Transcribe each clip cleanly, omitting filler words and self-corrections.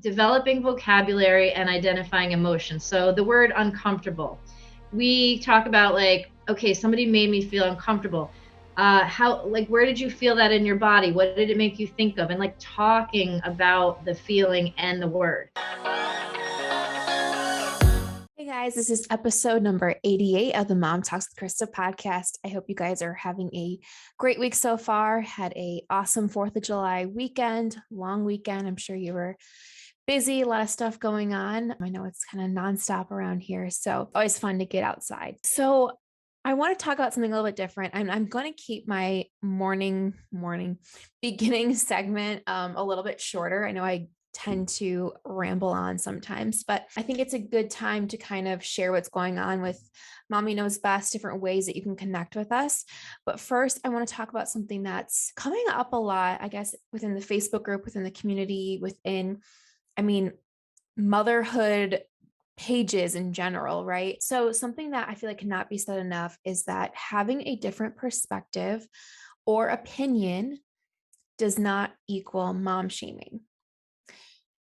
developing vocabulary and identifying emotions. So the word uncomfortable, we talk about like, okay, somebody made me feel uncomfortable. How, like, where did you feel that in your body? What did it make you think of? And like talking about the feeling and the word. Hey guys, this is episode number 88 of the Mom Talks with Christa podcast. I hope you guys are having a great week so far. Had a awesome 4th of July weekend, long weekend. I'm sure you were busy, a lot of stuff going on. I know it's kind of nonstop around here, so always fun to get outside. So I want to talk about something a little bit different. I'm going to keep my morning beginning segment a little bit shorter. I know I tend to ramble on sometimes, but I think it's a good time to kind of share what's going on with Mommy Knows Best, different ways that you can connect with us. But first, I want to talk about something that's coming up a lot, I guess, within the Facebook group, within the community, motherhood pages in general, right? So something that I feel like cannot be said enough is that having a different perspective or opinion does not equal mom shaming.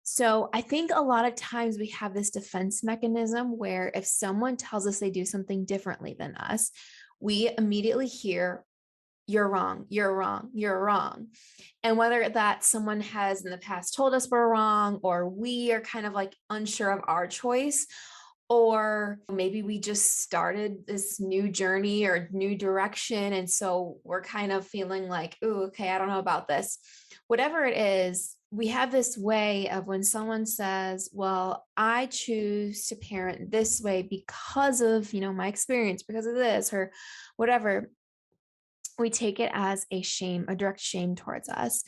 So I think a lot of times we have this defense mechanism where if someone tells us they do something differently than us, we immediately hear, you're wrong, you're wrong, you're wrong. And whether that someone has in the past told us we're wrong, or we are kind of like unsure of our choice, or maybe we just started this new journey or new direction. And so we're kind of feeling like, oh, okay, I don't know about this. Whatever it is, we have this way of when someone says, well, I choose to parent this way because of, my experience, because of this or whatever, we take it as a shame, a direct shame towards us.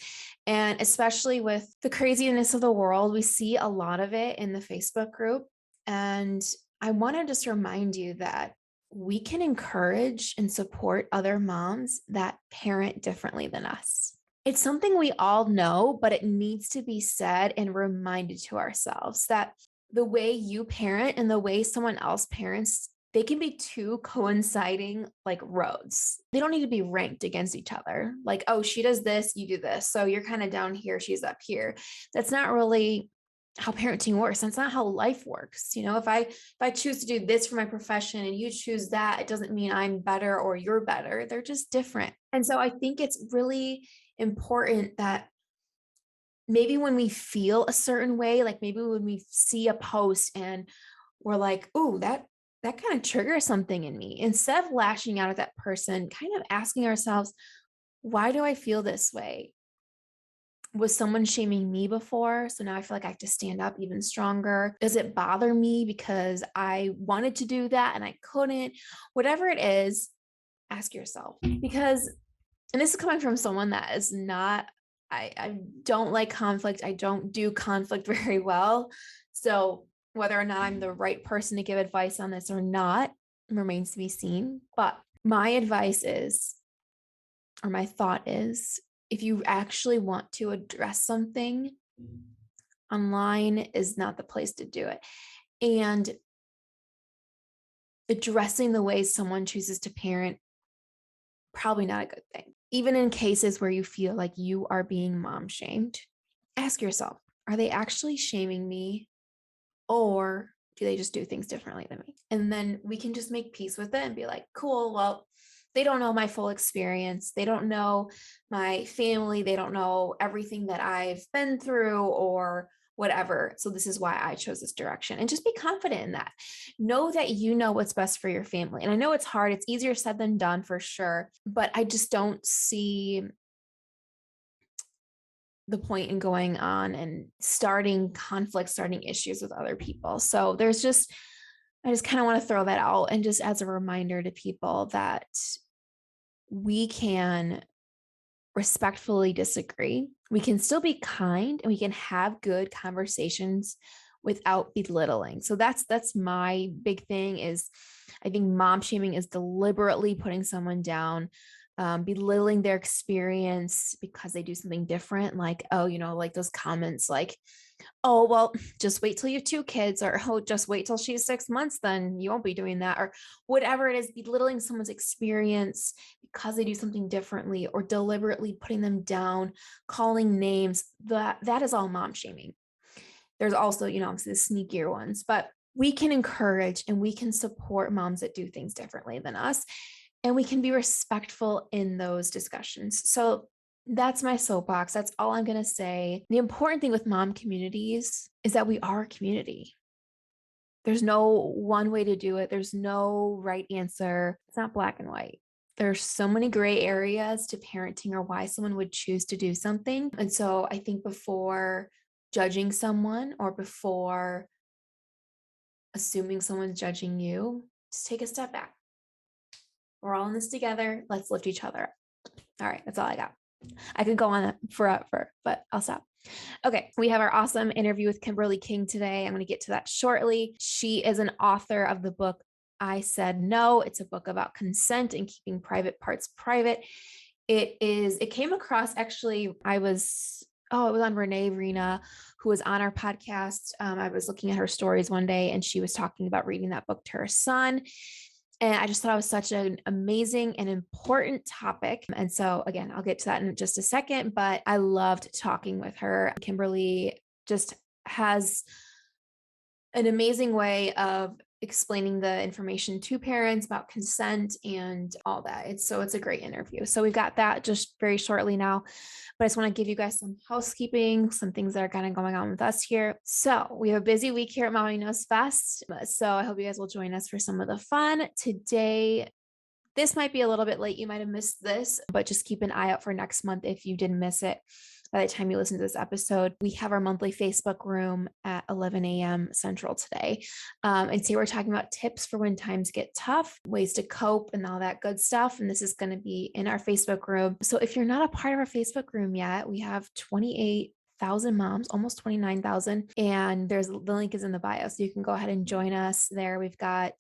And especially with the craziness of the world, we see a lot of it in the Facebook group. And I want to just remind you that we can encourage and support other moms that parent differently than us. It's something we all know, but it needs to be said and reminded to ourselves that the way you parent and the way someone else parents, they can be two coinciding like roads. They don't need to be ranked against each other. Like, oh, she does this, you do this. So you're kind of down here, she's up here. That's not really how parenting works. That's not how life works. If I choose to do this for my profession and you choose that, it doesn't mean I'm better or you're better. They're just different. And so I think it's really important that maybe when we feel a certain way, like maybe when we see a post and we're like, "Ooh, that kind of triggers something in me." Instead of lashing out at that person, kind of asking ourselves, "Why do I feel this way? Was someone shaming me before? So now I feel like I have to stand up even stronger. Does it bother me because I wanted to do that and I couldn't?" Whatever it is, ask yourself. Because, and this is coming from someone that is not, I don't like conflict. I don't do conflict very well. So whether or not I'm the right person to give advice on this or not remains to be seen. But my advice is, or my thought is, if you actually want to address something, online is not the place to do it. And addressing the way someone chooses to parent, probably not a good thing. Even in cases where you feel like you are being mom shamed, ask yourself, are they actually shaming me, or do they just do things differently than me? And then we can just make peace with it and be like, cool, well, they don't know my full experience. They don't know my family. They don't know everything that I've been through or whatever. So this is why I chose this direction. And just be confident in that. Know that you know what's best for your family. And I know it's hard. It's easier said than done for sure. But I just don't see the point in going on and starting conflict, starting issues with other people. So I just kind of want to throw that out. And just as a reminder to people that we can respectfully disagree. We can still be kind and we can have good conversations without belittling. So that's my big thing is I think mom shaming is deliberately putting someone down, belittling their experience because they do something different. Like, oh, like those comments like, oh, well, just wait till you have 2 kids, or oh, just wait till she's 6 months, then you won't be doing that, or whatever it is, belittling someone's experience because they do something differently, or deliberately putting them down, calling names, that is all mom shaming. There's also, obviously the sneakier ones, but we can encourage and we can support moms that do things differently than us. And we can be respectful in those discussions. So that's my soapbox. That's all I'm going to say. The important thing with mom communities is that we are a community. There's no one way to do it. There's no right answer. It's not black and white. There's so many gray areas to parenting or why someone would choose to do something. And so I think before judging someone or before assuming someone's judging you, just take a step back. We're all in this together. Let's lift each other up. All right, that's all I got. I could go on forever, but I'll stop. Okay, we have our awesome interview with Kimberly King today. I'm going to get to that shortly. She is an author of the book I Said No. It's a book about consent and keeping private parts private. It came across, actually, it was on Renee Rena, who was on our podcast. I was looking at her stories one day and she was talking about reading that book to her son. And I just thought it was such an amazing and important topic. And so again, I'll get to that in just a second, but I loved talking with her. Kimberly just has an amazing way of explaining the information to parents about consent and all that. It's a great interview. So we've got that just very shortly now, but I just want to give you guys some housekeeping, some things that are kind of going on with us here. So we have a busy week here at Mommy Knows Fest. So I hope you guys will join us for some of the fun today. This might be a little bit late. You might have missed this, but just keep an eye out for next month if you didn't miss it. By the time you listen to this episode, we have our monthly Facebook room at 11 a.m. Central today. And today we're talking about tips for when times get tough, ways to cope and all that good stuff. And this is going to be in our Facebook room. So if you're not a part of our Facebook room yet, we have 28,000 moms, almost 29,000. And the link is in the bio. So you can go ahead and join us there. We've got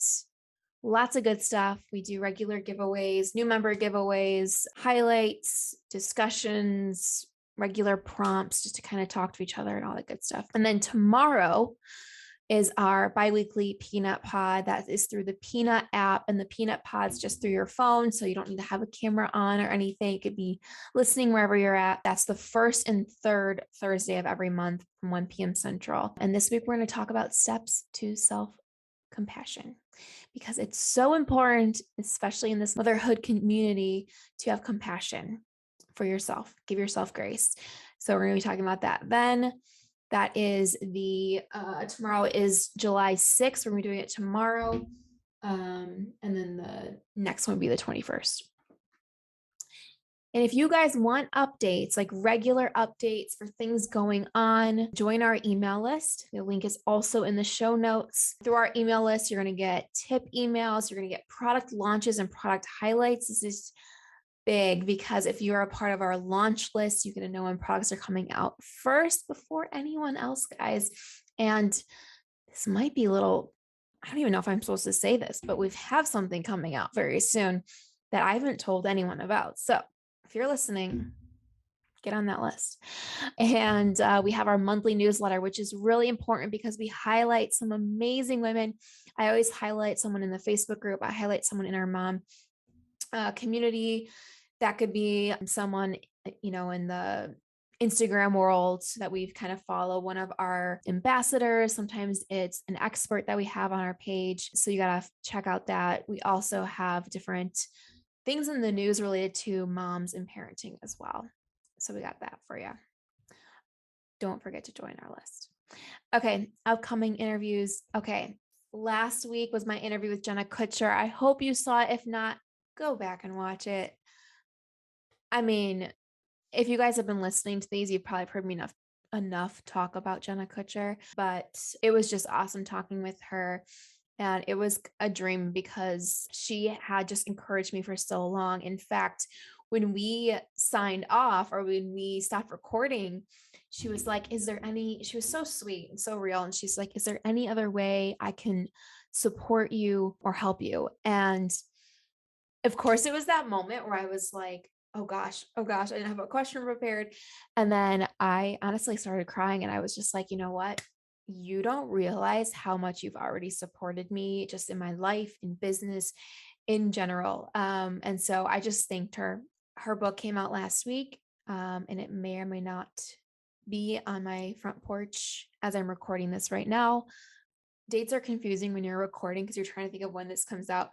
lots of good stuff. We do regular giveaways, new member giveaways, highlights, discussions, regular prompts just to kind of talk to each other and all that good stuff. And then tomorrow is our biweekly Peanut Pod. That is through the Peanut app, and the Peanut Pod's just through your phone. So you don't need to have a camera on or anything. You could be listening wherever you're at. That's the first and third Thursday of every month from 1 p.m. Central. And this week we're going to talk about steps to self-compassion, because it's so important, especially in this motherhood community, to have compassion for yourself. Give yourself grace. So we're going to be talking about that. Then that is tomorrow is July 6th. We're going to be doing it tomorrow. And then the next one will be the 21st. And if you guys want updates, like regular updates for things going on, join our email list. The link is also in the show notes. Through our email list, you're going to get tip emails. You're going to get product launches and product highlights. This is big because if you're a part of our launch list, you're going to know when products are coming out first before anyone else, guys. And this might be a little, I don't even know if I'm supposed to say this, but we have something coming out very soon that I haven't told anyone about. So if you're listening, get on that list. And we have our monthly newsletter, which is really important because we highlight some amazing women. I always highlight someone in the Facebook group. I highlight someone in our mom community. That could be someone, in the Instagram world that we've kind of follow, one of our ambassadors. Sometimes it's an expert that we have on our page. So you got to check out that. We also have different things in the news related to moms and parenting as well. So we got that for you. Don't forget to join our list. Okay, upcoming interviews. Okay, last week was my interview with Jenna Kutcher. I hope you saw it. If not, go back and watch it. I mean, if you guys have been listening to these, you've probably heard me enough talk about Jenna Kutcher, but it was just awesome talking with her. And it was a dream because she had just encouraged me for so long. In fact, when we signed off or when we stopped recording, she was like, she was so sweet and so real. And she's like, is there any other way I can support you or help you? And of course, it was that moment where I was like, oh gosh, I didn't have a question prepared. And then I honestly started crying and I was just like, you know what? You don't realize how much you've already supported me just in my life, in business, in general. And so I just thanked her. Her book came out last week, and it may or may not be on my front porch as I'm recording this right now. Dates are confusing when you're recording because you're trying to think of when this comes out.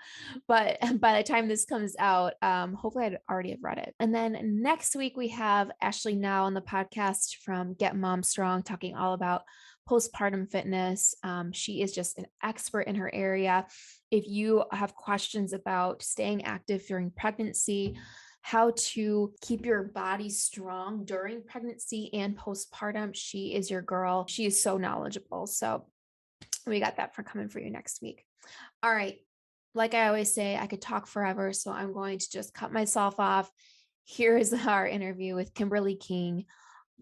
But by the time this comes out, hopefully I'd already have read it. And then next week we have Ashley Now on the podcast from Get Mom Strong, talking all about postpartum fitness. She is just an expert in her area. If you have questions about staying active during pregnancy, how to keep your body strong during pregnancy and postpartum, she is your girl. She is so knowledgeable. So we got that for coming for you next week. All right. Like I always say, I could talk forever, so I'm going to just cut myself off. Here is our interview with Kimberly King,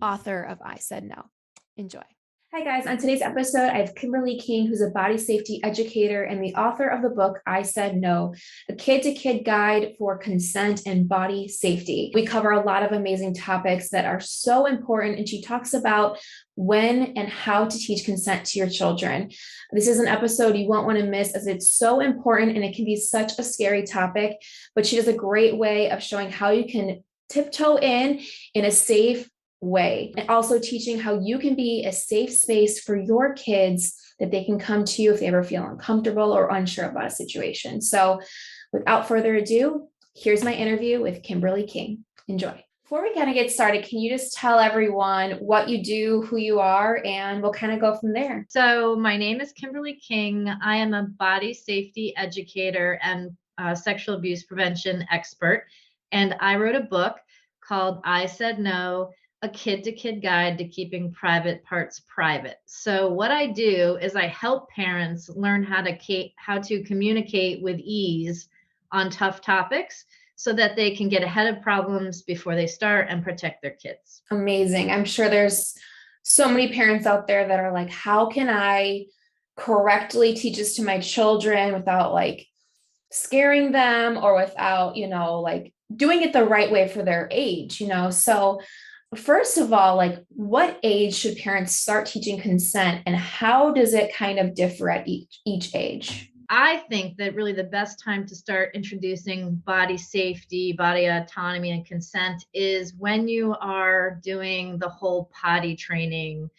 author of I Said No. Enjoy. Hi, guys. On today's episode, I have Kimberly King, who's a body safety educator and the author of the book I Said No, a kid-to-kid guide for consent and body safety. We cover a lot of amazing topics that are so important, and she talks about when and how to teach consent to your children. This is an episode you won't want to miss, as it's so important and it can be such a scary topic, but she does a great way of showing how you can tiptoe in a safe way, and also teaching how you can be a safe space for your kids, that they can come to you if they ever feel uncomfortable or unsure about a situation. So without further ado, here's my interview with Kimberly King. Enjoy. Before we kind of get started, can you just tell everyone what you do, who you are, and we'll kind of go from there? So my name is Kimberly King. I am a body safety educator and sexual abuse prevention expert. And I wrote a book called I Said No, a kid-to-kid guide to keeping private parts private. So what I do is I help parents learn how to communicate with ease on tough topics, so that they can get ahead of problems before they start and protect their kids. Amazing. I'm sure there's so many parents out there that are like, how can I correctly teach this to my children without like scaring them, or without, like doing it the right way for their age, So first of all, like, what age should parents start teaching consent, and how does it kind of differ at each age? I think that really the best time to start introducing body safety, body autonomy, and consent is when you are doing the whole potty training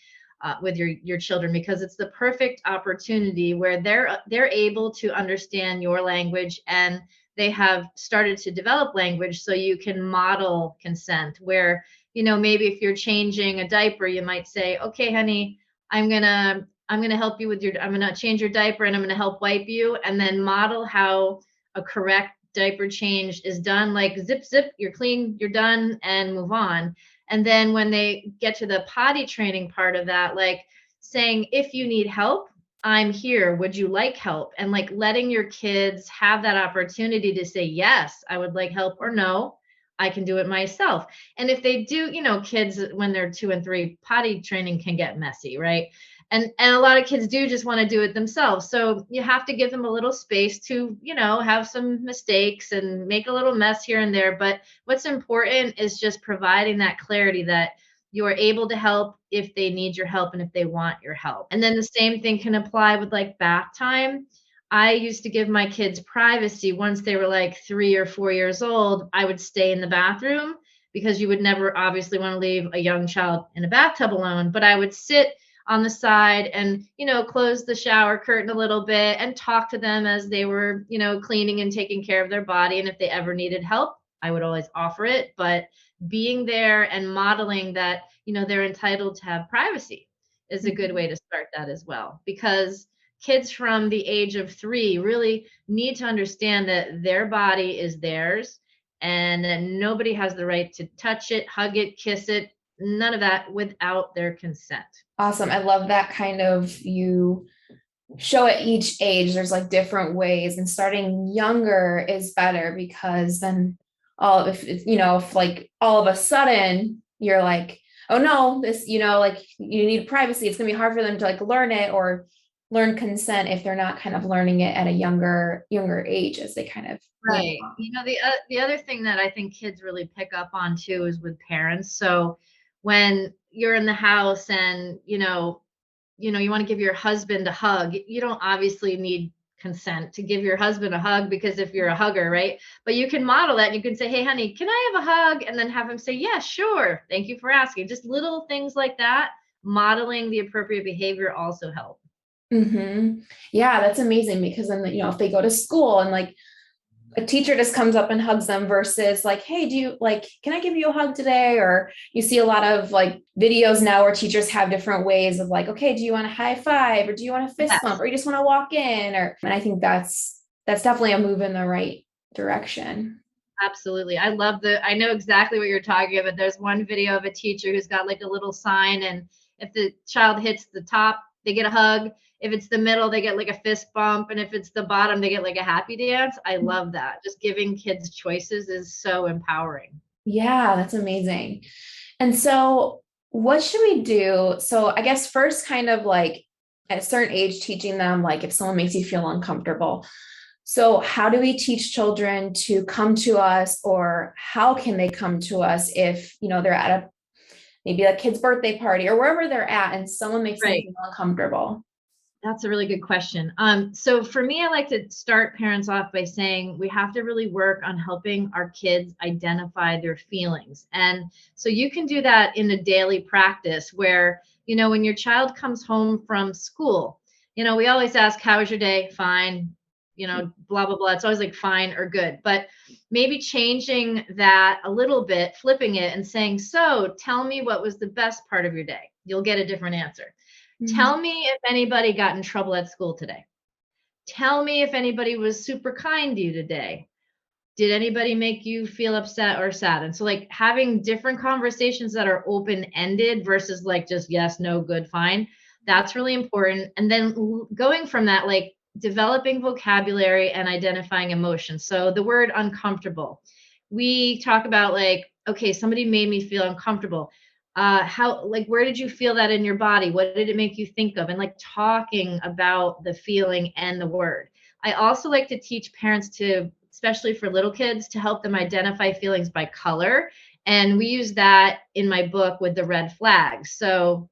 with your children, because it's the perfect opportunity where they're able to understand your language, and they have started to develop language, so you can model consent. Where maybe if you're changing a diaper, you might say, okay, honey, I'm gonna help you with I'm gonna change your diaper, and I'm gonna help wipe you, and then model how a correct diaper change is done. Like, zip, zip, you're clean, you're done, and move on. And then when they get to the potty training part of that, like saying, if you need help, I'm here. Would you like help? And like letting your kids have that opportunity to say, yes, I would like help, or no, I can do it myself. And if they do, kids when they're 2 and 3, potty training can get messy, right? And a lot of kids do just want to do it themselves. So you have to give them a little space to, have some mistakes and make a little mess here and there. But what's important is just providing that clarity that you are able to help if they need your help and if they want your help. And then the same thing can apply with like bath time. I used to give my kids privacy once they were like 3 or 4 years old. I would stay in the bathroom, because you would never obviously want to leave a young child in a bathtub alone. But I would sit on the side and close the shower curtain a little bit and talk to them as they were cleaning and taking care of their body. And if they ever needed help, I would always offer it. But being there and modeling that they're entitled to have privacy is a good way to start that as well, because kids from the age of 3 really need to understand that their body is theirs, and that nobody has the right to touch it, hug it, kiss it, none of that without their consent. Awesome. I love that kind of, you show at each age there's like different ways, and starting younger is better, because then if like all of a sudden you're like, oh no, this, like you need privacy, it's gonna be hard for them to like learn it or learn consent if they're not kind of learning it at a younger age, as they kind of right. The other thing that I think kids really pick up on too is with parents. So when you're in the house and you want to give your husband a hug, you don't obviously need consent to give your husband a hug, because if you're a hugger, right? But you can model that and you can say, hey, honey, can I have a hug? And then have him say, yeah, sure. Thank you for asking. Just little things like that. Modeling the appropriate behavior also help. Yeah, that's amazing because then, if they go to school and like a teacher just comes up and hugs them versus like, hey, can I give you a hug today? Or you see a lot of like videos now where teachers have different ways of like, okay, do you want a high five or do you want a fist bump Yes. or you just want to walk in? And I think that's definitely a move in the right direction. Absolutely. I know exactly what you're talking about. There's one video of a teacher who's got like a little sign, and if the child hits the top, they get a hug. If it's the middle, they get like a fist bump. And if it's the bottom, they get like a happy dance. I love that. Just giving kids choices is so empowering. Yeah, that's amazing. And so what should we do? So I guess first kind of like at a certain age, teaching them like if someone makes you feel uncomfortable. So how do we teach children to come to us, or how can they come to us if, they're at maybe a kid's birthday party or wherever they're at and someone makes them Right. feel uncomfortable? That's a really good question. So for me, I like to start parents off by saying we have to really work on helping our kids identify their feelings. And so you can do that in a daily practice where, when your child comes home from school, we always ask, how was your day? Fine. Blah, blah, blah. It's always like fine or good. But maybe changing that a little bit, flipping it and saying, so tell me what was the best part of your day. You'll get a different answer. Mhm. Tell me if anybody got in trouble at school today. Tell me if anybody was super kind to you today. Did anybody make you feel upset or sad? And so, like, having different conversations that are open ended versus like just yes, no, good, fine. That's really important. And then going from that, like, developing vocabulary and identifying emotions. So, the word uncomfortable, we talk about like, okay, somebody made me feel uncomfortable. How, like, where did you feel that in your body? What did it make you think of? And like talking about the feeling and the word. I also like to teach parents to, especially for little kids, to help them identify feelings by color. And we use that in my book with the red flags. So,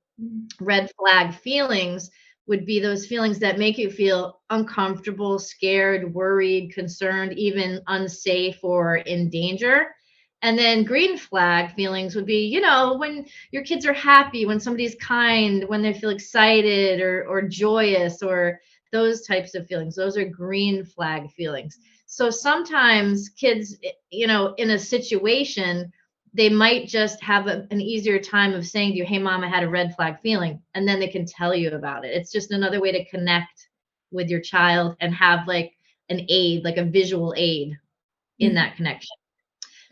red flag feelings would be those feelings that make you feel uncomfortable, scared, worried, concerned, even unsafe or in danger. And then green flag feelings would be, when your kids are happy, when somebody's kind, when they feel excited or joyous, or those types of feelings. Those are green flag feelings. So sometimes kids, in a situation, they might just have an easier time of saying to you, hey, mom, I had a red flag feeling. And then they can tell you about it. It's just another way to connect with your child and have like an aid, like a visual aid in Mhm. that connection.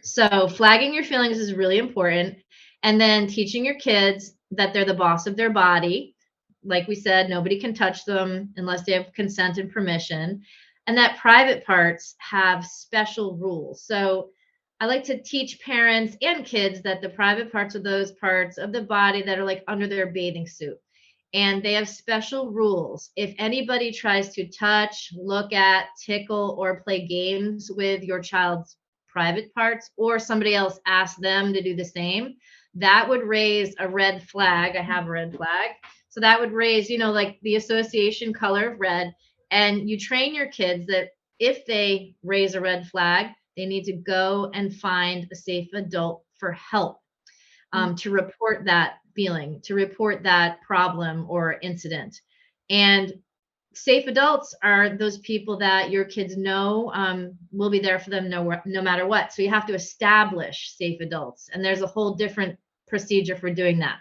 So flagging your feelings is really important. And then teaching your kids that they're the boss of their body. Like we said, nobody can touch them unless they have consent and permission. And that private parts have special rules. So I like to teach parents and kids that the private parts are those parts of the body that are like under their bathing suit. And they have special rules. If anybody tries to touch, look at, tickle, or play games with your child's private parts, or somebody else asks them to do the same, that would raise a red flag. I have a red flag. So that would raise, like the association color of red. And you train your kids that if they raise a red flag, they need to go and find a safe adult for help, to report that feeling, to report that problem or incident. And safe adults are those people that your kids know, will be there for them no matter what. So you have to establish safe adults. And there's a whole different procedure for doing that.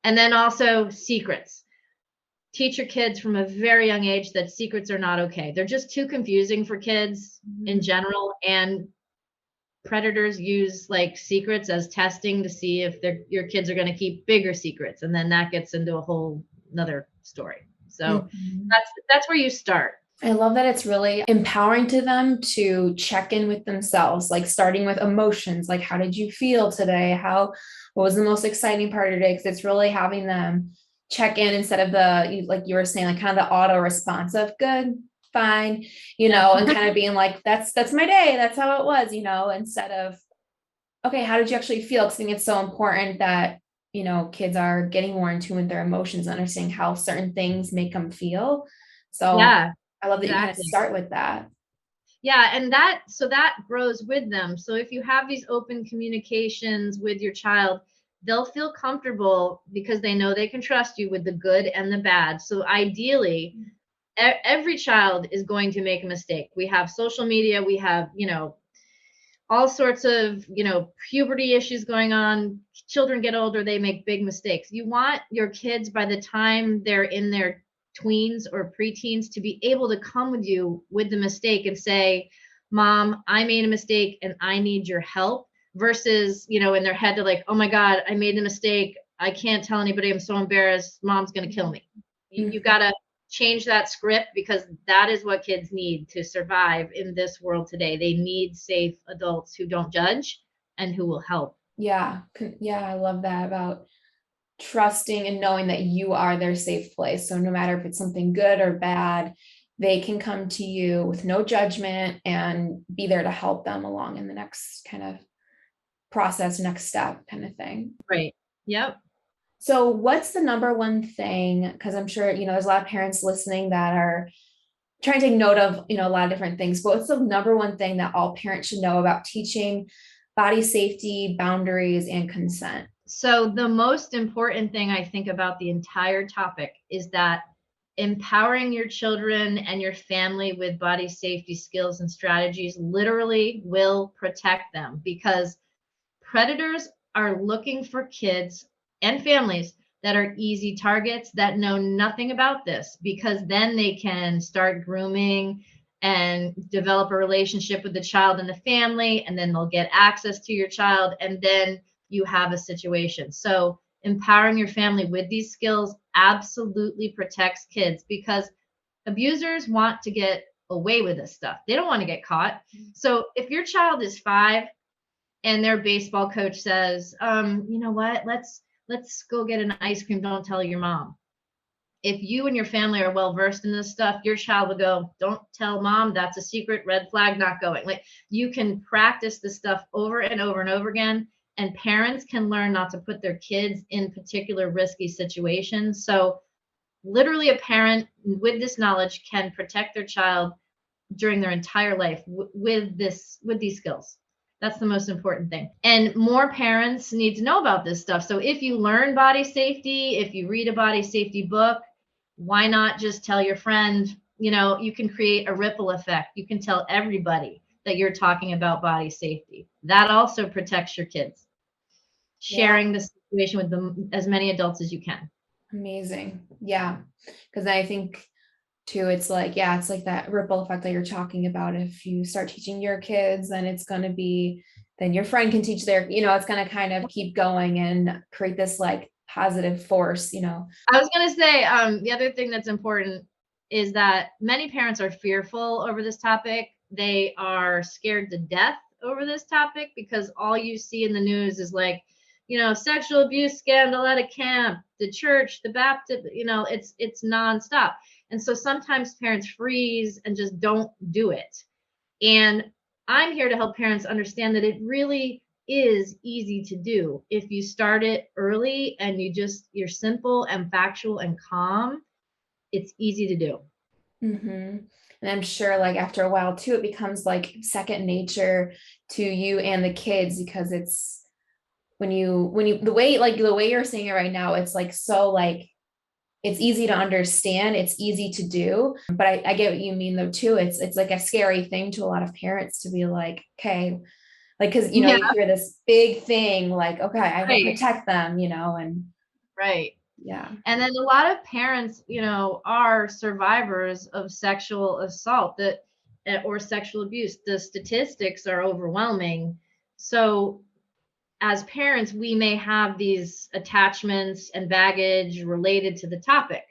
And then also secrets. Teach your kids from a very young age that secrets are not okay. They're just too confusing for kids in general. And predators use like secrets as testing to see if your kids are going to keep bigger secrets, and then that gets into a whole another story. So Mhm. that's where you start. I love that it's really empowering to them to check in with themselves, like starting with emotions, like how did you feel today? What was the most exciting part of your day? Because it's really having them check in instead of like you were saying, like kind of the auto response of good, fine, Yeah. and kind of being like, that's my day. That's how it was, instead of, okay, how did you actually feel? Because I think it's so important that, kids are getting more in tune with their emotions, understanding how certain things make them feel. So Yeah. I love that you kind of Exactly. start with that. Yeah, and so that grows with them. So if you have these open communications with your child, they'll feel comfortable because they know they can trust you with the good and the bad. So ideally, every child is going to make a mistake. We have social media, we have, all sorts of, puberty issues going on. Children get older, they make big mistakes. You want your kids, by the time they're in their tweens or preteens, to be able to come with you with the mistake and say, Mom, I made a mistake and I need your help, versus, in their head, they're like, oh my God, I made the mistake, I can't tell anybody, I'm so embarrassed, Mom's going to kill me. You Mhm. got to change that script, because that is what kids need to survive in this world today. They need safe adults who don't judge and who will help. Yeah. Yeah, I love that about trusting and knowing that you are their safe place. So no matter if it's something good or bad, they can come to you with no judgment and be there to help them along in the next kind of process, next step kind of thing. Right. Yep. So what's the number one thing? Because I'm sure, there's a lot of parents listening that are trying to take note of, a lot of different things, but what's the number one thing that all parents should know about teaching body safety, boundaries, and consent? So the most important thing I think about the entire topic is that empowering your children and your family with body safety skills and strategies literally will protect them, because predators are looking for kids and families that are easy targets, that know nothing about this, because then they can start grooming and develop a relationship with the child and the family, and then they'll get access to your child, and then you have a situation. So empowering your family with these skills absolutely protects kids, because abusers want to get away with this stuff. They don't want to get caught. So if your child is 5 and their baseball coach says, you know what, let's go get an ice cream, don't tell your mom. If you and your family are well versed in this stuff, your child will go, don't tell mom, that's a secret, red flag, not going. Like, you can practice this stuff over and over and over again, and parents can learn not to put their kids in particular risky situations. So literally, a parent with this knowledge can protect their child during their entire life with these skills. That's the most important thing. And more parents need to know about this stuff. So if you learn body safety, if you read a body safety book, why not just tell your friend? You can create a ripple effect. You can tell everybody that you're talking about body safety. That also protects your kids. Yeah. Sharing the situation with them, as many adults as you can. Amazing. Yeah. Because I think too, it's like, yeah, it's like that ripple effect that you're talking about. If you start teaching your kids, then it's going to be, then your friend can teach their, it's going to kind of keep going and create this like positive force. I was going to say, the other thing that's important is that many parents are fearful over this topic. They are scared to death over this topic, because all you see in the news is like, sexual abuse scandal at a camp, the church, the Baptist, it's nonstop. And so sometimes parents freeze and just don't do it. And I'm here to help parents understand that it really is easy to do if you start it early and you're simple and factual and calm. It's easy to do. hmm And I'm sure like after a while too, it becomes like second nature to you and the kids because it's when you the way you're saying it right now, it's like so like it's easy to understand, it's easy to do. But I get what you mean though too. It's like a scary thing to a lot of parents to be like, okay, like because Yeah, you hear this big thing like, okay, I will right, protect them, and right. yeah. And then a lot of parents, are survivors of sexual assault, or sexual abuse. The statistics are overwhelming. So as parents, we may have these attachments and baggage related to the topic.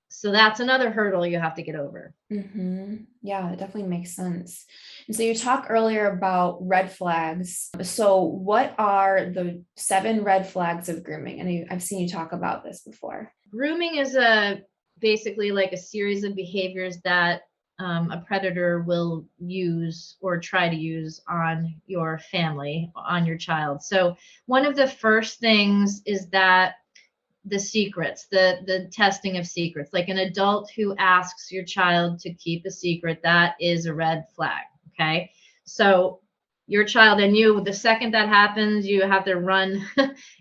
So that's another hurdle you have to get over. Yeah, it definitely makes sense. And so you talked earlier about red flags. So what are the 7 red flags of grooming? And I've seen you talk about this before. Grooming is basically like a series of behaviors that a predator will use or try to use on your family, on your child. So one of the first things is that the secrets, the testing of secrets. Like an adult who asks your child to keep a secret, that is a red flag. Okay. So your child and you, the second that happens, you have to run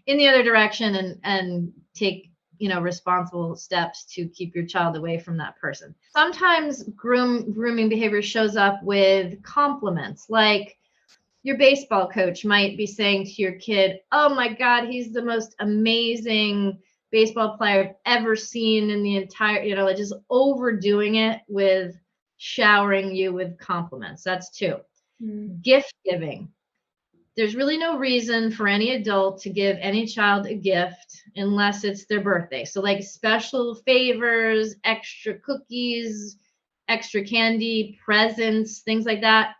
in the other direction and take, responsible steps to keep your child away from that person. Sometimes grooming behavior shows up with compliments, like your baseball coach might be saying to your kid, "Oh my God, he's the most amazing baseball player I've ever seen in the entire," just overdoing it with showering you with compliments. That's two. Gift giving. There's really no reason for any adult to give any child a gift unless it's their birthday. So, like special favors, extra cookies, extra candy, presents, things like that.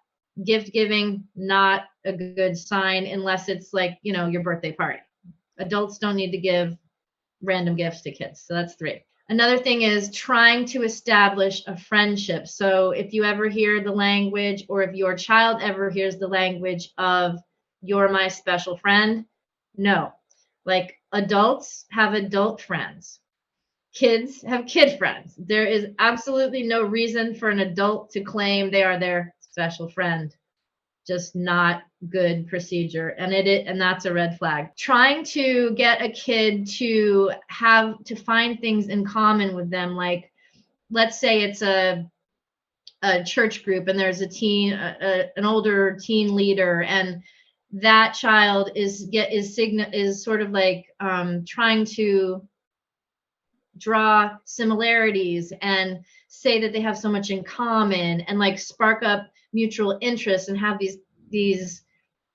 Gift giving, not a good sign unless it's like, your birthday party. Adults don't need to give random gifts to kids. So that's three. Another thing is trying to establish a friendship. So if you ever hear the language, or if your child ever hears the language of "you're my special friend," no. Like, adults have adult friends. Kids have kid friends. There is absolutely no reason for an adult to claim they are their special friend. Just not good procedure. And that's a red flag. Trying to get a kid to find things in common with them. Like, let's say it's a church group and there's an older teen leader, and that child is sort of like trying to draw similarities and say that they have so much in common, and like spark up mutual interests and have these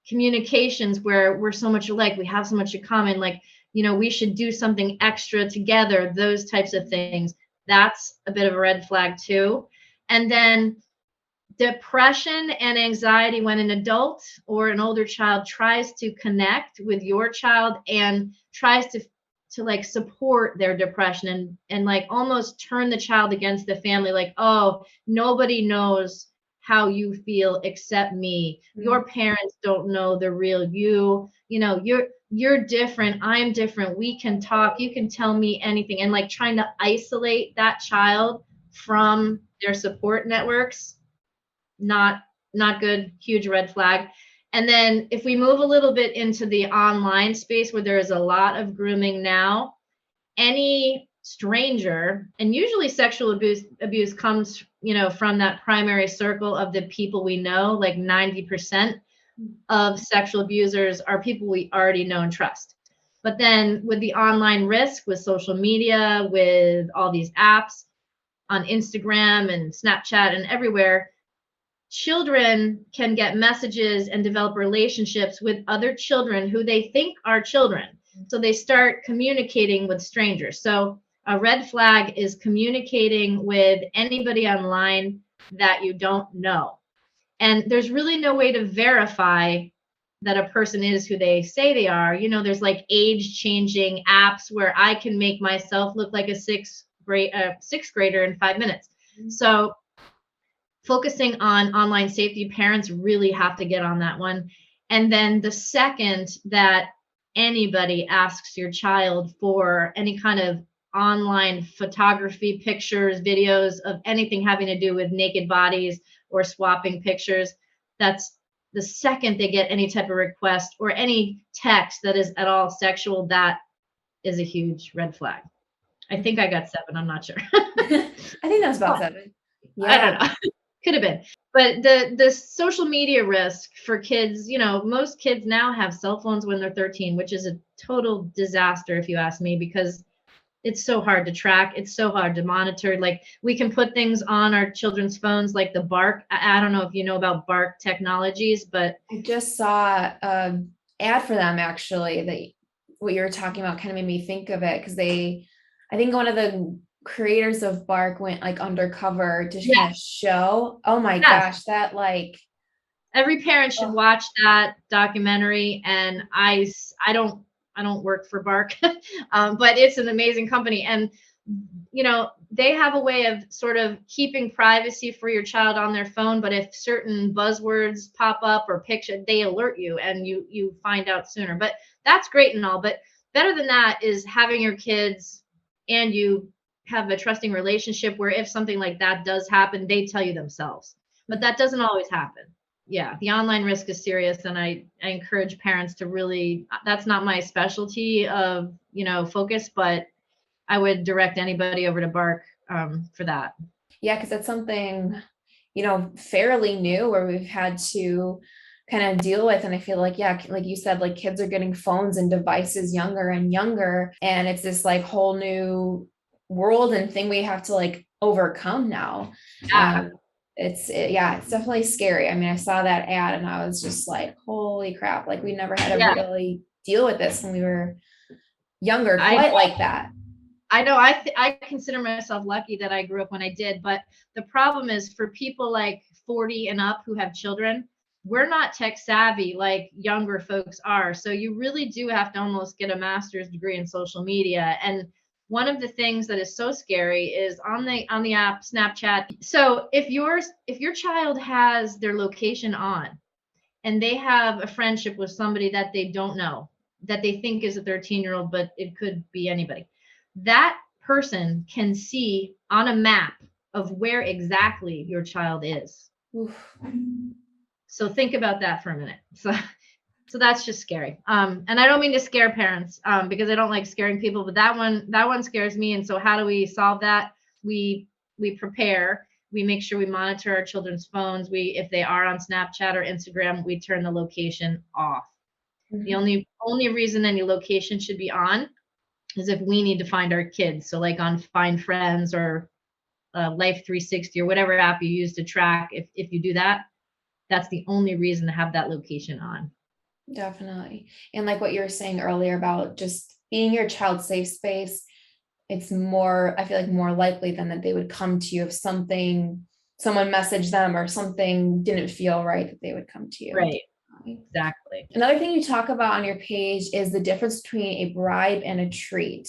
communications where we're so much alike, we have so much in common, like, we should do something extra together, those types of things. That's a bit of a red flag too. And then depression and anxiety, when an adult or an older child tries to connect with your child and tries to like support their depression and like almost turn the child against the family, like, "Oh, nobody knows how you feel except me. Your parents don't know the real you. You're different. I'm different. We can talk. You can tell me anything." And like trying to isolate that child from their support networks, not good. Huge red flag. And then if we move a little bit into the online space where there is a lot of grooming now, any stranger, and usually sexual abuse comes, from that primary circle of the people we know. Like 90% of sexual abusers are people we already know and trust. But then with the online risk, with social media, with all these apps on Instagram and Snapchat and everywhere, children can get messages and develop relationships with other children who they think are children. So they start communicating with strangers. So a red flag is communicating with anybody online that you don't know. And there's really no way to verify that a person is who they say they are. There's like age changing apps where I can make myself look like a sixth grader in 5 minutes. So focusing on online safety, parents really have to get on that one. And then the second that anybody asks your child for any kind of online photography, pictures, videos of anything having to do with naked bodies or swapping pictures, that's the second they get any type of request or any text that is at all sexual, that is a huge red flag. I think I got 7. I'm not sure. I think that was about 7. Yeah. I don't know. Could have been. But the social media risk for kids, most kids now have cell phones when they're 13, which is a total disaster if you ask me, because it's so hard to track. It's so hard to monitor. Like, we can put things on our children's phones, like the Bark. I don't know if you know about Bark Technologies, but I just saw an ad for them, actually, that what you were talking about kind of made me think of it, because I think one of the creators of Bark went like undercover to kind of show. Oh my gosh, that like every parent should watch that documentary. And I don't work for Bark, but it's an amazing company. And they have a way of sort of keeping privacy for your child on their phone. But if certain buzzwords pop up or picture, they alert you and you find out sooner. But that's great and all. But better than that is having your kids and you have a trusting relationship where if something like that does happen, they tell you themselves. But that doesn't always happen. Yeah, the online risk is serious, and I encourage parents to really, that's not my specialty of, focus, but I would direct anybody over to Bark for that. Yeah, because that's something, fairly new where we've had to kind of deal with. And I feel like, yeah, like you said, like kids are getting phones and devices younger and younger. And it's this like whole new world and thing we have to like overcome now. Yeah. It's definitely scary. I mean, I saw that ad and I was just like, holy crap, like we never had to really deal with this when we were younger, quite like that. I know I consider myself lucky that I grew up when I did, but the problem is for people like 40 and up who have children, we're not tech savvy like younger folks are. So you really do have to almost get a master's degree in social media. And one of the things that is so scary is on the app Snapchat. So if your child has their location on and they have a friendship with somebody that they don't know, that they think is a 13-year-old, but it could be anybody, that person can see on a map of where exactly your child is. Oof. So think about that for a minute. So that's just scary. And I don't mean to scare parents because I don't like scaring people, but that one scares me. And so how do we solve that? We prepare. We make sure we monitor our children's phones. If they are on Snapchat or Instagram, we turn the location off. Mm-hmm. The only reason any location should be on is if we need to find our kids. So like on Find Friends or Life 360 or whatever app you use to track, if you do that, that's the only reason to have that location on. Definitely. And like what you were saying earlier about just being your child's safe space, it's more, I feel like more likely than that they would come to you if someone messaged them or something didn't feel right, that they would come to you. Right. Exactly. Another thing you talk about on your page is the difference between a bribe and a treat.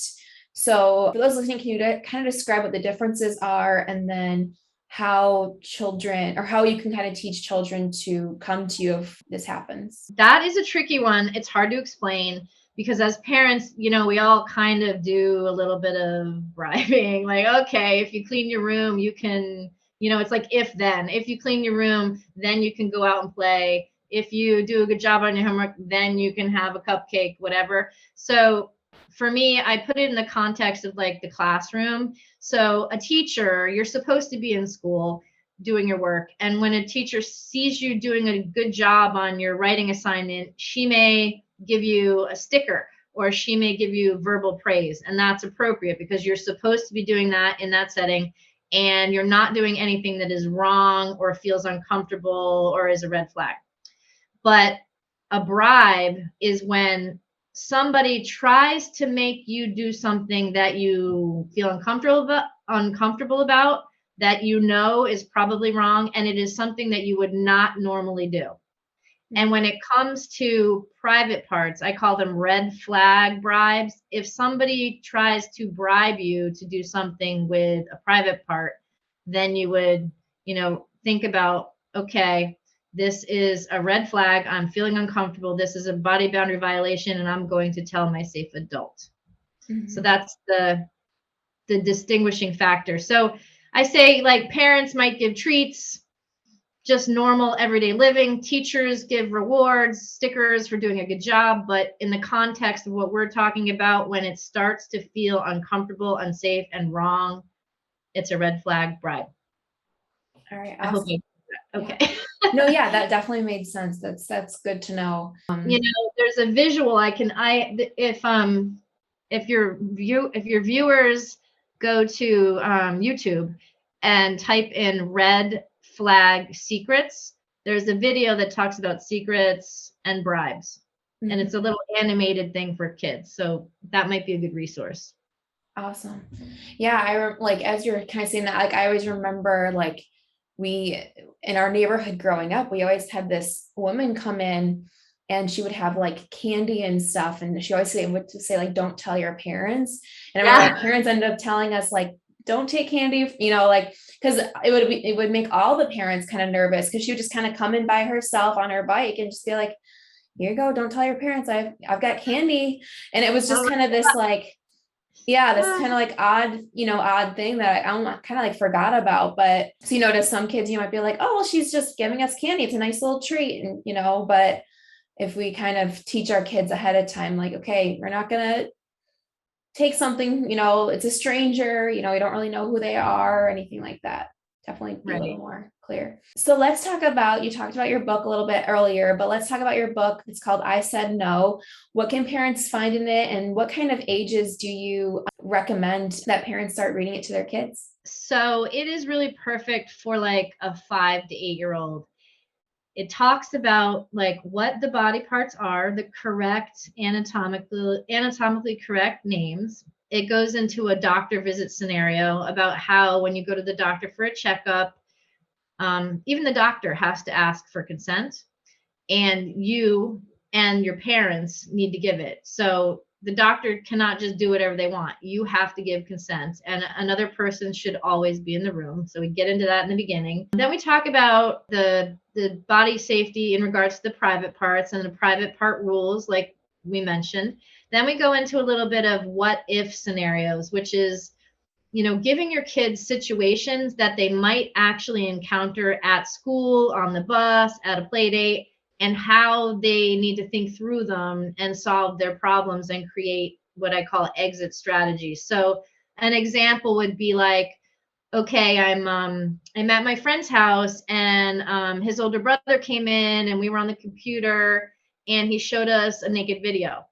So for those listening, can you kind of describe what the differences are and then how children, or how you can kind of teach children to come to you if this happens? That is a tricky one. It's hard to explain because as parents, we all kind of do a little bit of bribing. Like, okay, if you clean your room, you can, it's like if you clean your room, then you can go out and play. If you do a good job on your homework, then you can have a cupcake, whatever. So for me, I put it in the context of like the classroom. So a teacher, you're supposed to be in school doing your work. And when a teacher sees you doing a good job on your writing assignment, she may give you a sticker or she may give you verbal praise. And that's appropriate because you're supposed to be doing that in that setting. And you're not doing anything that is wrong or feels uncomfortable or is a red flag. But a bribe is when somebody tries to make you do something that you feel uncomfortable about, that is probably wrong, and it is something that you would not normally do. And when it comes to private parts, I call them red flag bribes. If somebody tries to bribe you to do something with a private part, then you would, think about, okay, this is a red flag. I'm feeling uncomfortable. This is a body boundary violation, and I'm going to tell my safe adult. Mm-hmm. So that's the distinguishing factor. So I say, like, parents might give treats, just normal everyday living. Teachers give rewards, stickers for doing a good job. But in the context of what we're talking about, when it starts to feel uncomfortable, unsafe, and wrong, it's a red flag bribe. All right. Awesome. I hope okay. Yeah. No, yeah, that definitely made sense. That's good to know. There's a visual if your viewers go to YouTube and type in red flag secrets, there's a video that talks about secrets and bribes. Mm-hmm. And it's a little animated thing for kids. So that might be a good resource. Awesome. Yeah. As you're kind of saying that, like, I always remember, like, in our neighborhood growing up, we always had this woman come in and she would have like candy and stuff. And she always would say like, don't tell your parents. And I remember our parents ended up telling us like, don't take candy, because it would make all the parents kind of nervous because she would just kind of come in by herself on her bike and just be like, here you go. Don't tell your parents I've got candy. And it was just Oh, kind of this like, yeah, this ah, kind of like odd thing that I kind of like forgot about. But so, to some kids, you might be like, oh, well, she's just giving us candy. It's a nice little treat. And, but if we kind of teach our kids ahead of time, like, okay, we're not going to take something, it's a stranger, we don't really know who they are or anything like that. Definitely be a little right. more clear. So let's talk about, you talked about your book a little bit earlier, but let's talk about your book. It's called I Said No. What can parents find in it, and what kind of ages do you recommend that parents start reading it to their kids? So it is really perfect for like a 5 to 8 year old. It talks about like what the body parts are, the correct anatomically correct names. It goes into a doctor visit scenario about how when you go to the doctor for a checkup, even the doctor has to ask for consent, and you and your parents need to give it. So the doctor cannot just do whatever they want. You have to give consent, and another person should always be in the room. So we get into that in the beginning. Then we talk about the body safety in regards to the private parts and the private part rules, like we mentioned. Then we go into a little bit of what if scenarios, which is giving your kids situations that they might actually encounter at school, on the bus, at a play date, and how they need to think through them and solve their problems and create what I call exit strategies. So an example would be like, okay, I'm at my friend's house, and his older brother came in and we were on the computer and he showed us a naked video.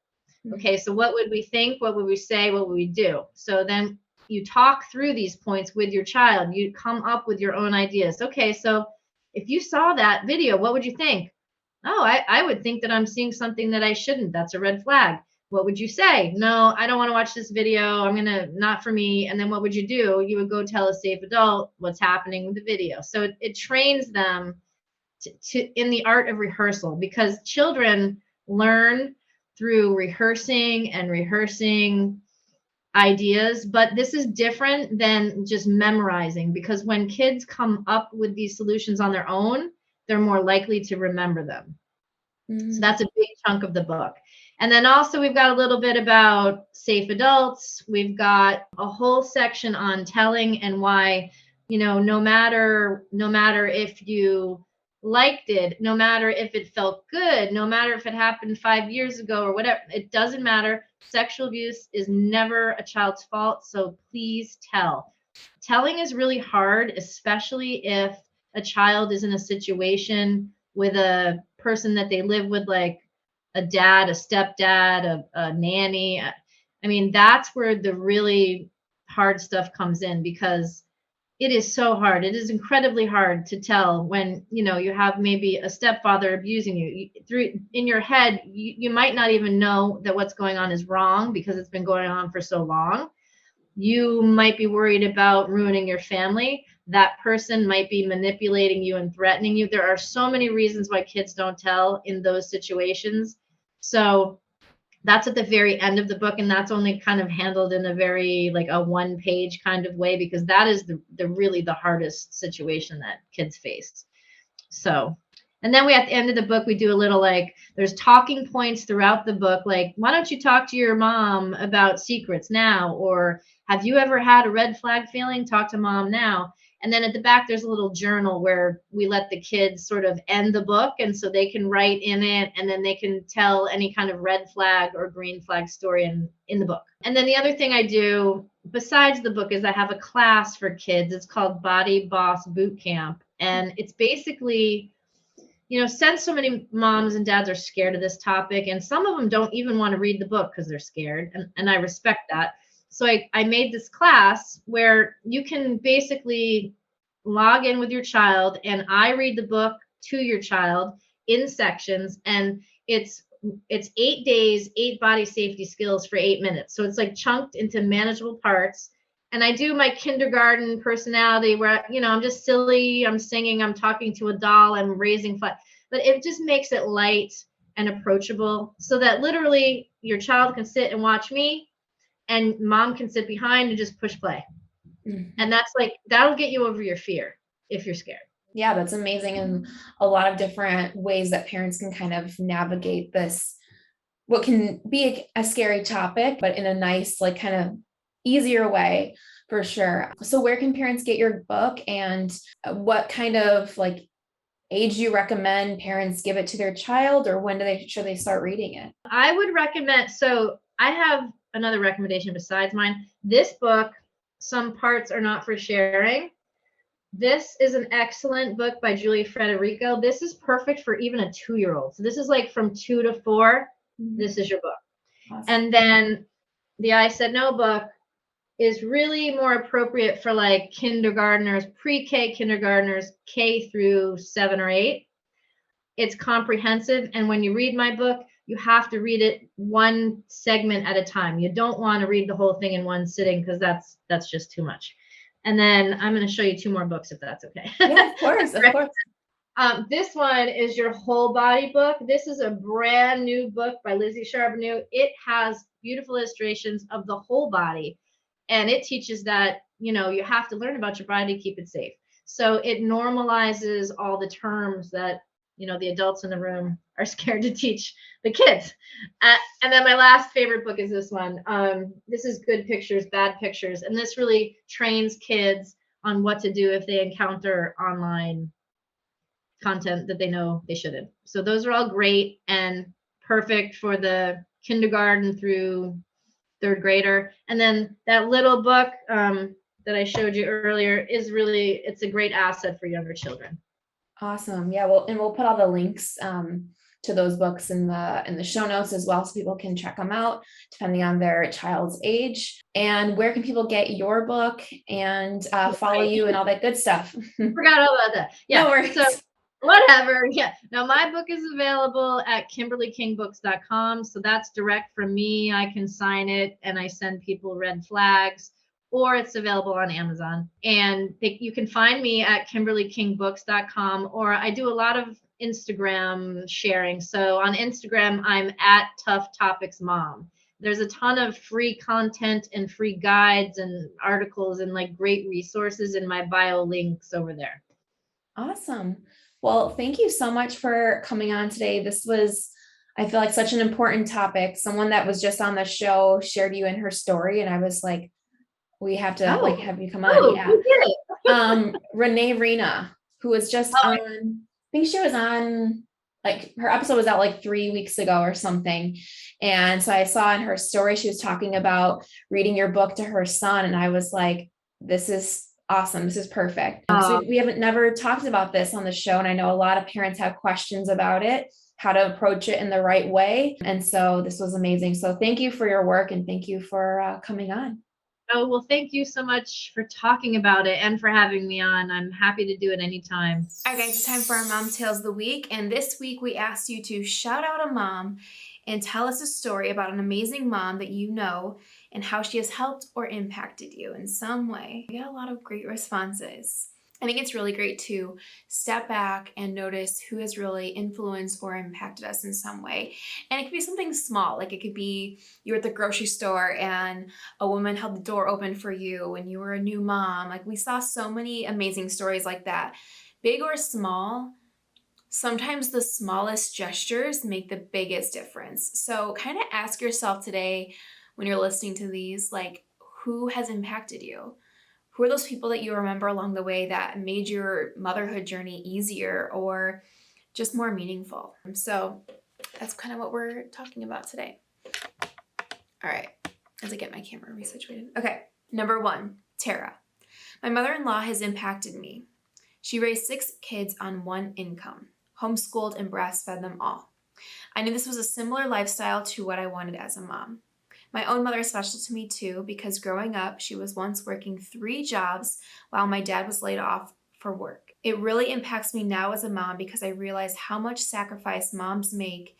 Okay, so what would we think? What would we say? What would we do? So then you talk through these points with your child. You come up with your own ideas. Okay, so if you saw that video, what would you think? Oh, I would think that I'm seeing something that I shouldn't. That's a red flag. What would you say? No, I don't want to watch this video. I'm going to, not for me. And then what would you do? You would go tell a safe adult what's happening with the video. So it trains them in the art of rehearsal, because children learn through rehearsing ideas. But this is different than just memorizing, because when kids come up with these solutions on their own, they're more likely to remember them. So that's a big chunk of the book. And then also we've got a little bit about safe adults. We've got a whole section on telling and why, no matter if you liked it, no matter if it felt good, no matter if it happened 5 years ago or whatever, it doesn't matter. Sexual abuse is never a child's fault. So please tell. Telling is really hard, especially if a child is in a situation with a person that they live with, like a dad, a stepdad, a nanny. I mean, that's where the really hard stuff comes in, because it is so hard. It is incredibly hard to tell when, you have maybe a stepfather abusing you. Through in your head, you might not even know that what's going on is wrong because it's been going on for so long. You might be worried about ruining your family. That person might be manipulating you and threatening you. There are so many reasons why kids don't tell in those situations. So that's at the very end of the book, and that's only kind of handled in a very like a 1-page kind of way, because that is the really the hardest situation that kids face. So, and then we, at the end of the book, we do a little like, there's talking points throughout the book. Like, why don't you talk to your mom about secrets now? Or have you ever had a red flag feeling? Talk to mom now. And then at the back, there's a little journal where we let the kids sort of end the book. And so they can write in it, and then they can tell any kind of red flag or green flag story in the book. And then the other thing I do besides the book is I have a class for kids. It's called Body Boss Boot Camp. And it's basically, since so many moms and dads are scared of this topic, and some of them don't even want to read the book because they're scared, and I respect that. So I made this class where you can basically log in with your child, and I read the book to your child in sections, and it's 8 days, 8 body safety skills for 8 minutes. So it's like chunked into manageable parts. And I do my kindergarten personality where, I'm just silly, I'm singing, I'm talking to a doll, I'm raising flag. But it just makes it light and approachable, so that literally your child can sit and watch me, and mom can sit behind and just push play. And that's like, that'll get you over your fear if you're scared. Yeah, that's amazing. And a lot of different ways that parents can kind of navigate this, what can be a scary topic, but in a nice, like kind of easier way for sure. So where can parents get your book, and what kind of like age do you recommend parents give it to their child, or when should they start reading it? I would recommend, so I have another recommendation besides mine. This book, some parts are not for sharing. This is an excellent book by Julia Frederico. This is perfect for even a 2-year-old. So this is like from 2 to 4. This is your book. Awesome. And then the I Said No book is really more appropriate for like kindergartners, pre-K kindergartners, K through 7 or 8. It's comprehensive. And when you read my book, you have to read it one segment at a time. You don't want to read the whole thing in one sitting, because that's just too much. And then I'm going to show you 2 more books if that's okay. Yeah, of course, of course. This one is your whole body book. This is a brand new book by Lizzie Charbonneau. It has beautiful illustrations of the whole body, and it teaches that, you have to learn about your body to keep it safe. So it normalizes all the terms that, the adults in the room are scared to teach the kids. And then my last favorite book is this one. This is Good Pictures, Bad Pictures. And this really trains kids on what to do if they encounter online content that they know they shouldn't. So those are all great and perfect for the kindergarten through 3rd grader. And then that little book that I showed you earlier is really, it's a great asset for younger children. Awesome. Yeah. Well, and we'll put all the links to those books in the show notes as well, so people can check them out depending on their child's age. And where can people get your book and follow you and all that good stuff? Forgot all about that. Yeah. No worries. So whatever. Yeah. Now my book is available at KimberlyKingBooks.com. So that's direct from me. I can sign it and I send people red flags, or it's available on Amazon. And you can find me at KimberlyKingBooks.com, or I do a lot of Instagram sharing. So on Instagram, I'm at Tough Topics Mom. There's a ton of free content and free guides and articles and like great resources in my bio links over there. Awesome. Well, thank you so much for coming on today. This was, I feel like, such an important topic. Someone that was just on the show shared you in her story, and I was like, we have to like have you come on. Yeah. Renee Rena, who was just on, I think she was on, like her episode was out like 3 weeks ago or something. And so I saw in her story, she was talking about reading your book to her son. And I was like, this is awesome. This is perfect. We haven't never talked about this on the show. And I know a lot of parents have questions about it, how to approach it in the right way. And so this was amazing. So thank you for your work, and thank you for coming on. Oh, well, thank you so much for talking about it and for having me on. I'm happy to do it anytime. All right, guys, it's time for our Mom Tales of the Week. And this week we asked you to shout out a mom and tell us a story about an amazing mom that you know and how she has helped or impacted you in some way. We got a lot of great responses. I think it's really great to step back and notice who has really influenced or impacted us in some way. And it could be something small, like it could be you were at the grocery store and a woman held the door open for you when you were a new mom. Like we saw so many amazing stories like that, big or small. Sometimes the smallest gestures make the biggest difference. So kind of ask yourself today when you're listening to these, like, who has impacted you? Who are those people that you remember along the way that made your motherhood journey easier or just more meaningful? So that's kind of what we're talking about today. All right, as I get my camera resituated. Okay, number 1, Tara. My mother-in-law has impacted me. She raised 6 kids on 1 income, homeschooled and breastfed them all. I knew this was a similar lifestyle to what I wanted as a mom. My own mother is special to me too, because growing up, she was once working 3 jobs while my dad was laid off for work. It really impacts me now as a mom because I realize how much sacrifice moms make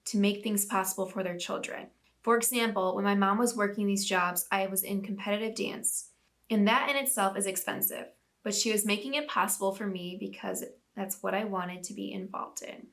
to make things possible for their children. For example, when my mom was working these jobs, I was in competitive dance, and that in itself is expensive, but she was making it possible for me because that's what I wanted to be involved in.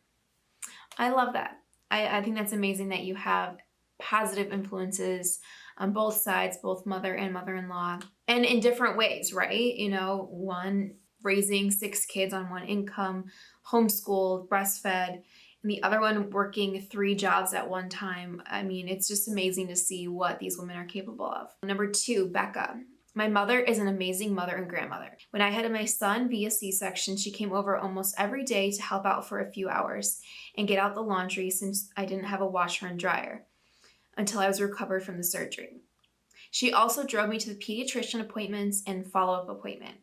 I love that. I think that's amazing that you have positive influences on both sides, both mother and mother-in-law, and in different ways, right? You know, one raising 6 kids on one income, homeschooled, breastfed, and the other one working 3 jobs at one time. I mean, it's just amazing to see what these women are capable of. Number 2, Becca. My mother is an amazing mother and grandmother. When I had my son via C-section, she came over almost every day to help out for a few hours and get out the laundry since I didn't have a washer and dryer until I was recovered from the surgery. She also drove me to the pediatrician appointments and follow-up appointment.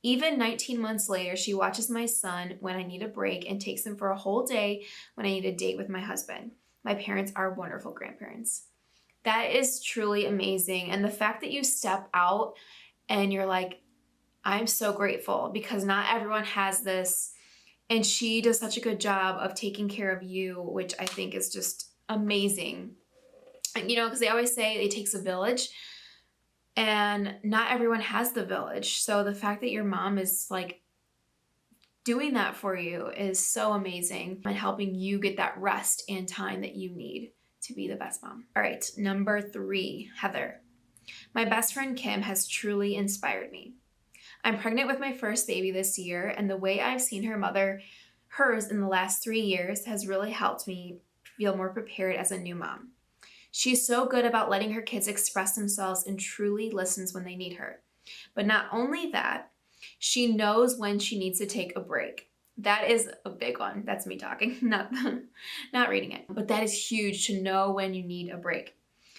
Even 19 months later, she watches my son when I need a break and takes him for a whole day when I need a date with my husband. My parents are wonderful grandparents. That is truly amazing. And the fact that you step out and you're like, I'm so grateful because not everyone has this. And she does such a good job of taking care of you, which I think is just amazing. And, you know, because they always say it takes a village. And not everyone has the village. So the fact that your mom is like doing that for you is so amazing and helping you get that rest and time that you need to be the best mom. All right, number 3, Heather. My best friend Kim has truly inspired me. I'm pregnant with my first baby this year, and the way I've seen her mother hers in the last 3 years has really helped me feel more prepared as a new mom. She's so good about letting her kids express themselves and truly listens when they need her. But not only that, she knows when she needs to take a break. That is a big one. That's me talking, not reading it. But that is huge to know when you need a break.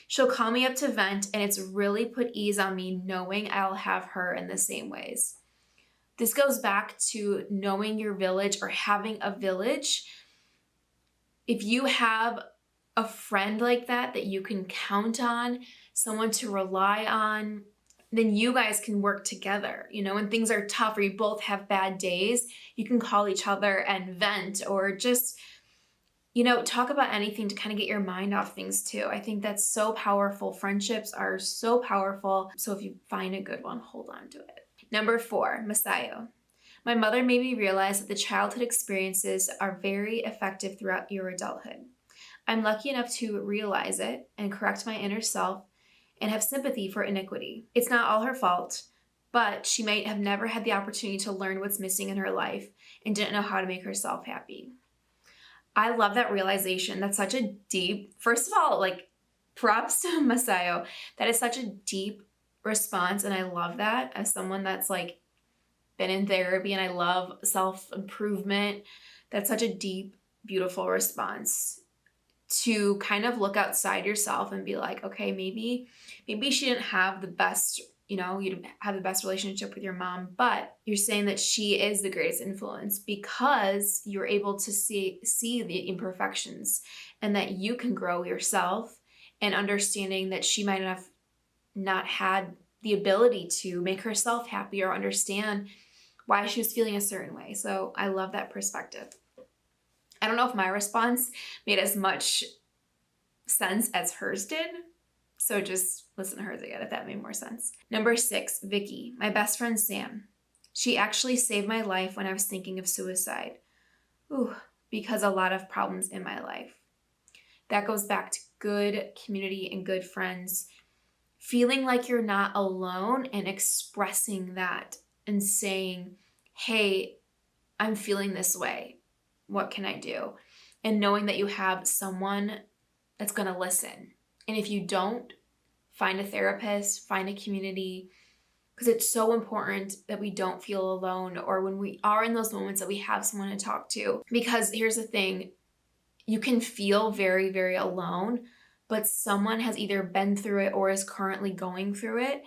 She'll call me up to vent, and it's really put ease on me knowing I'll have her in the same ways. This goes back to knowing your village or having a village. If you have a friend like that you can count on, someone to rely on, then you guys can work together. You know, when things are tough or you both have bad days, you can call each other and vent or just, you know, talk about anything to kind of get your mind off things too. I think that's so powerful. Friendships are so powerful. So if you find a good one, hold on to it. Number 4, Masayo. My mother made me realize that the childhood experiences are very effective throughout your adulthood. I'm lucky enough to realize it and correct my inner self and have sympathy for iniquity. It's not all her fault, but she might have never had the opportunity to learn what's missing in her life and didn't know how to make herself happy. I love that realization. That's such a deep, first of all, like props to Masayo. That is such a deep response. And I love that as someone that's like been in therapy and I love self-improvement. That's such a deep, beautiful response to kind of look outside yourself and be like, okay, maybe she didn't have the best, you know, you didn't have the best relationship with your mom, but you're saying that she is the greatest influence because you're able to see the imperfections and that you can grow yourself and understanding that she might have not had the ability to make herself happy or understand why she was feeling a certain way. So I love that perspective. I don't know if my response made as much sense as hers did. So just listen to hers again if that made more sense. Number 6, Vicky, my best friend Sam. She actually saved my life when I was thinking of suicide. Because a lot of problems in my life. That goes back to good community and good friends. Feeling like you're not alone and expressing that and saying, hey, I'm feeling this way. What can I do? And knowing that you have someone that's going to listen. And if you don't, find a therapist, find a community, because it's so important that we don't feel alone or when we are in those moments that we have someone to talk to. Because here's the thing, you can feel very, very alone, but someone has either been through it or is currently going through it.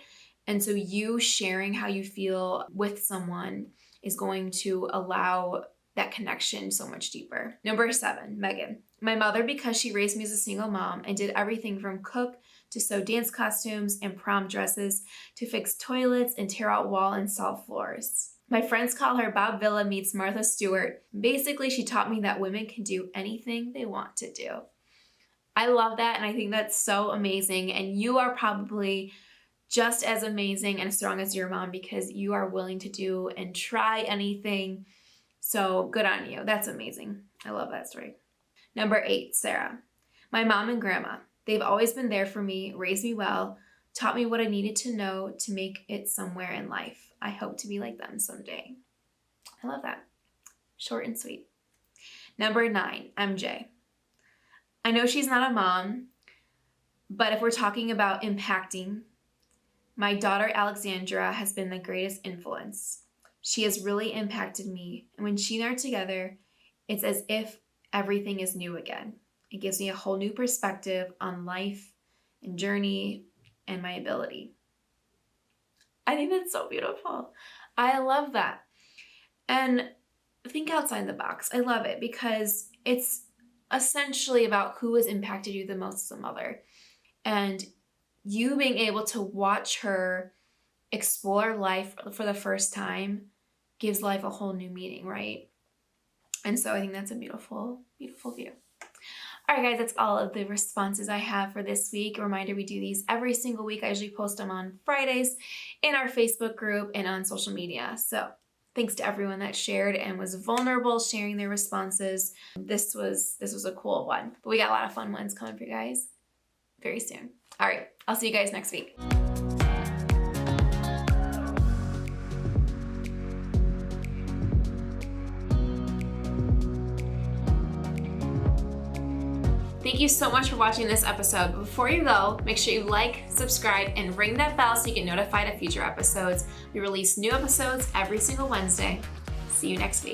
And so you sharing how you feel with someone is going to allow that connection so much deeper. Number 7, Megan. My mother, because she raised me as a single mom and did everything from cook to sew dance costumes and prom dresses to fix toilets and tear out wall and salt floors. My friends call her Bob Villa meets Martha Stewart. Basically, she taught me that women can do anything they want to do. I love that, and I think that's so amazing. And you are probably just as amazing and strong as your mom because you are willing to do and try anything. So good on you. That's amazing. I love that story. Number 8, Sarah. My mom and grandma. They've always been there for me, raised me well, taught me what I needed to know to make it somewhere in life. I hope to be like them someday. I love that. Short and sweet. Number 9, MJ. I know she's not a mom, but if we're talking about impacting, my daughter Alexandra has been the greatest influence. She has really impacted me. And when she and I are together, it's as if everything is new again. It gives me a whole new perspective on life and journey and my ability. I think that's so beautiful. I love that. And think outside the box. I love it because it's essentially about who has impacted you the most as a mother. And you being able to watch her explore life for the first time gives life a whole new meaning, right? And so I think that's a beautiful, beautiful view. All right, guys, that's all of the responses I have for this week. A reminder, we do these every single week. I usually post them on Fridays in our Facebook group and on social media. So thanks to everyone that shared and was vulnerable sharing their responses. This was a cool one, but we got a lot of fun ones coming for you guys very soon. All right, I'll see you guys next week. Thank you so much for watching this episode. But before you go, make sure you like, subscribe, and ring that bell so you get notified of future episodes. We release new episodes every single Wednesday. See you next week.